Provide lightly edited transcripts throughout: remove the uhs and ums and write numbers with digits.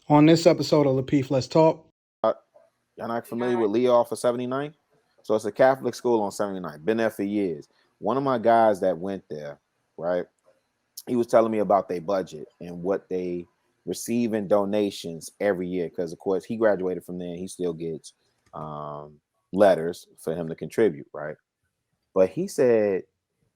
On this episode of Lapeef, Let's Talk. Y'all not familiar with Lee off of 79? So it's a Catholic school on 79. Been there for years. One of my guys that went there, right? He was telling me about their budget and what they receive in donations every year. Because of course he graduated from there and he still gets letters for him to contribute, right? But he said,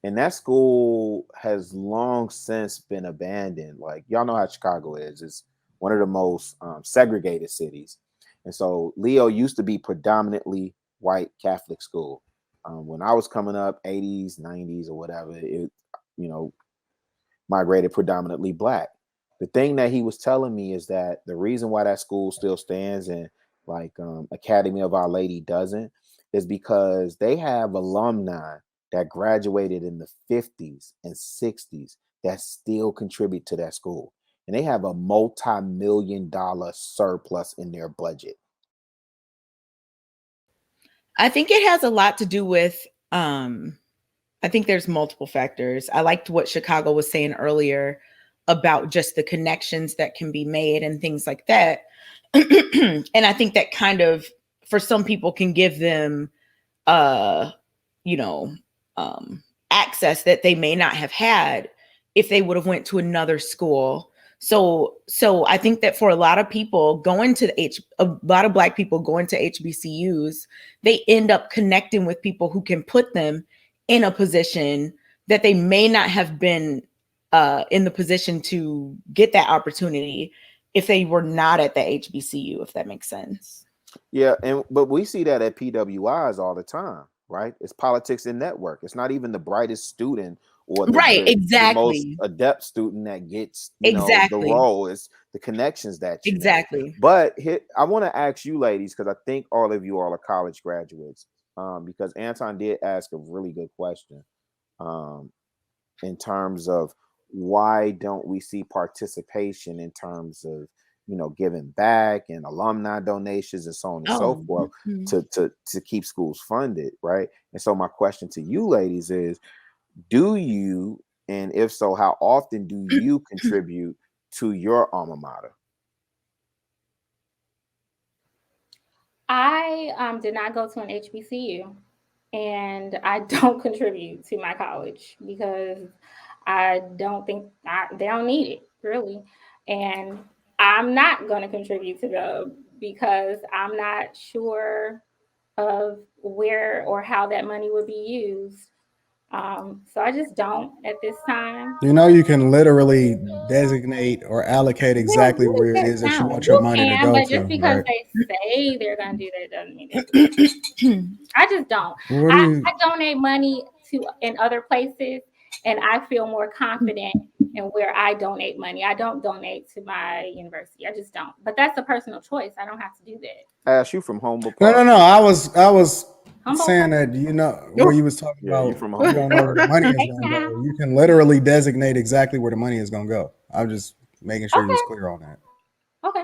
and that school has long since been abandoned. Like, y'all know how Chicago is. It's one of the most segregated cities. And so Leo used to be predominantly white Catholic school. When I was coming up, 80s, 90s, or whatever, it, migrated predominantly black. The thing that he was telling me is that the reason why that school still stands and like Academy of Our Lady doesn't is because they have alumni that graduated in the 50s and 60s that still contribute to that school. And they have a multi-million-dollar surplus in their budget. I think it has a lot to do with, I think there's multiple factors. I liked what Chicago was saying earlier about just the connections that can be made and things like that. And I think that kind of, for some people, can give them, access that they may not have had if they would have went to another school. So I think that for a lot of people going to a lot of Black people going to HBCUs, they end up connecting with people who can put them in a position that they may not have been in the position to get that opportunity if they were not at the HBCU, if that makes sense. Yeah, but we see that at PWIs all the time, right? It's politics and network. It's not even the brightest student or the most adept student that gets the role. Is the connections that you make. But I want to ask you ladies, because I think all of you all are college graduates, because Anton did ask a really good question in terms of why don't we see participation in terms of giving back and alumni donations and so on and so forth to keep schools funded, right? And so my question to you ladies is, do you, and if so, how often do you contribute to your alma mater? I did not go to an HBCU, and I don't contribute to my college because I don't think they don't need it, really. And I'm not going to contribute to them because I'm not sure of where or how that money would be used. So I just don't at this time. You can literally designate or allocate exactly where it is that you want your money to go but to. Just because they say they're going to do that doesn't mean it. I just don't. I donate money in other places, and I feel more confident in where I donate money. I don't donate to my university. I just don't. But that's a personal choice. I don't have to do that. I asked you from Humble Park. No. I was saying that where you was talking about you from you don't know where the money is going to go. You can literally designate exactly where the money is going to go. I'm just making sure you was clear on that. Okay.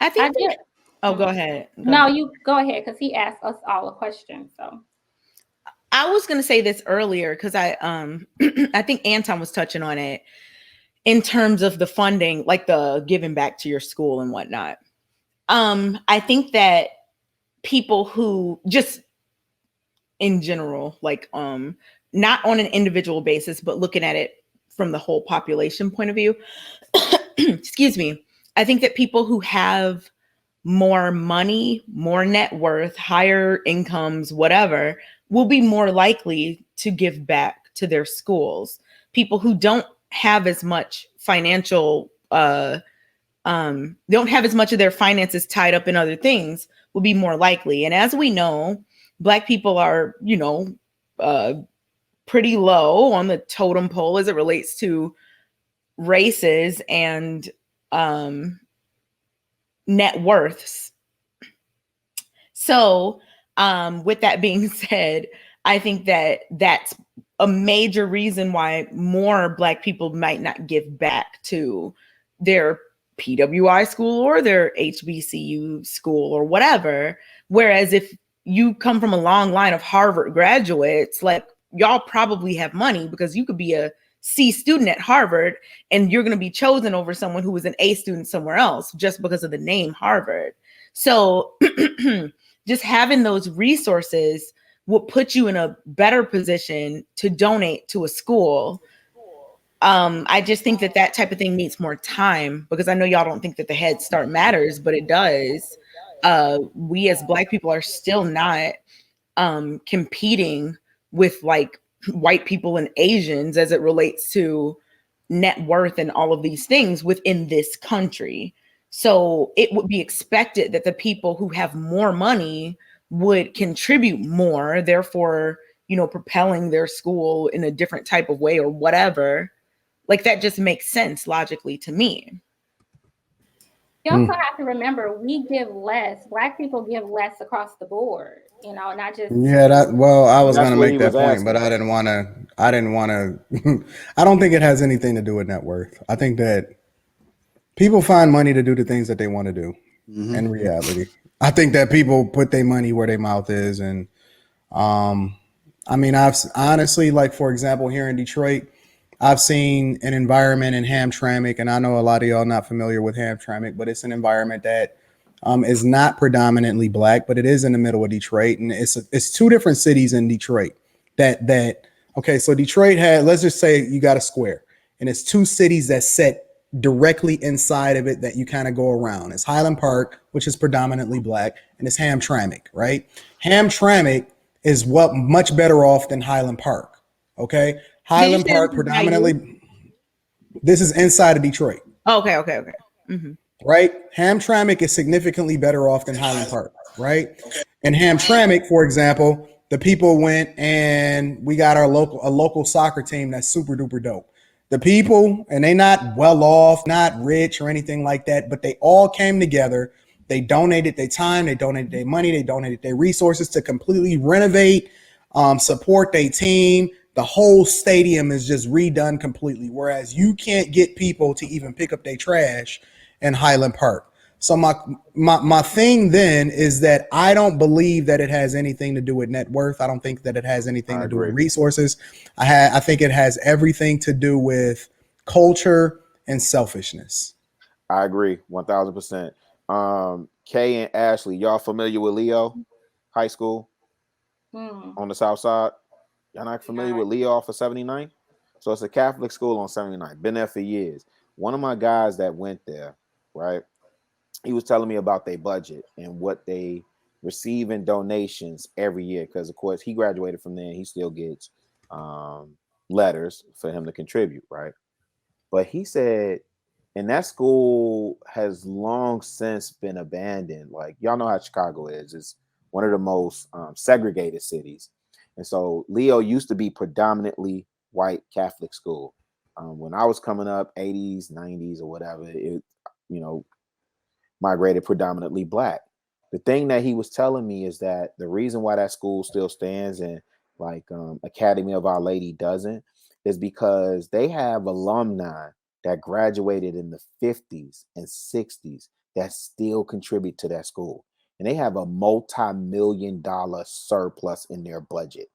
I think. Go ahead. You go ahead because he asked us all a question. So I was going to say this earlier because I think Anton was touching on it in terms of the funding, like the giving back to your school and whatnot. I think that people who just in general, like not on an individual basis, but looking at it from the whole population point of view, excuse me, I think that people who have more money, more net worth, higher incomes, whatever, will be more likely to give back to their schools. People who don't have as much financial, don't have as much of their finances tied up in other things will be more likely. And as we know, Black people are, pretty low on the totem pole as it relates to races and net worths. So with that being said, I think that that's a major reason why more Black people might not give back to their PWI school or their HBCU school or whatever. Whereas if you come from a long line of Harvard graduates, like y'all probably have money because you could be a C student at Harvard, and you're going to be chosen over someone who was an A student somewhere else just because of the name Harvard. So just having those resources will put you in a better position to donate to a school. I just think that type of thing needs more time, because I know y'all don't think that the Head Start matters, but it does. We as Black people are still not competing with like white people and Asians as it relates to net worth and all of these things within this country. So it would be expected that the people who have more money would contribute more, therefore, propelling their school in a different type of way or whatever. Like, that just makes sense logically to me. You also have to remember, we give less. Black people give less across the board, not just. Yeah, I was going to make that point, but I didn't want to, I don't think it has anything to do with net worth. I think that people find money to do the things that they want to do in reality. I think that people put their money where their mouth is. And I mean, I've honestly, like, for example, here in Detroit, I've seen an environment in Hamtramck, and I know a lot of y'all not familiar with Hamtramck, but it's an environment that is not predominantly Black, but it is in the middle of Detroit, and it's two different cities in Detroit. Okay, so Detroit had, let's just say you got a square, and it's two cities that sit directly inside of it that you kind of go around. It's Highland Park, which is predominantly Black, and it's Hamtramck, right? Hamtramck is much better off than Highland Park. Okay. Highland Park predominantly. This is inside of Detroit. Okay. Mm-hmm. Right. Hamtramck is significantly better off than Highland Park. Right. In Hamtramck, for example, the people went and we got a local soccer team that's super duper dope. The people, and they not well off, not rich or anything like that, but they all came together. They donated their time, they donated their money, they donated their resources to completely renovate, support their team. The whole stadium is just redone completely. Whereas you can't get people to even pick up their trash in Highland Park. So my thing then is that I don't believe that it has anything to do with net worth. I don't think that it has anything to do with resources. I think it has everything to do with culture and selfishness. I agree 1000%. Kay and Ashley, y'all familiar with Leo High School on the South Side? Y'all not familiar with Leo off of 79? So it's a Catholic school on 79. Been there for years. One of my guys that went there, right? He was telling me about their budget and what they receive in donations every year. Because of course he graduated from there and he still gets letters for him to contribute, right? But he said, and that school has long since been abandoned. Like, y'all know how Chicago is. It's one of the most segregated cities. And so Leo used to be predominantly white Catholic school. When I was coming up, 80s, 90s or whatever, it, migrated predominantly Black. The thing that he was telling me is that the reason why that school still stands and like Academy of Our Lady doesn't is because they have alumni that graduated in the 50s and 60s that still contribute to that school. And they have a multi-million-dollar surplus in their budget.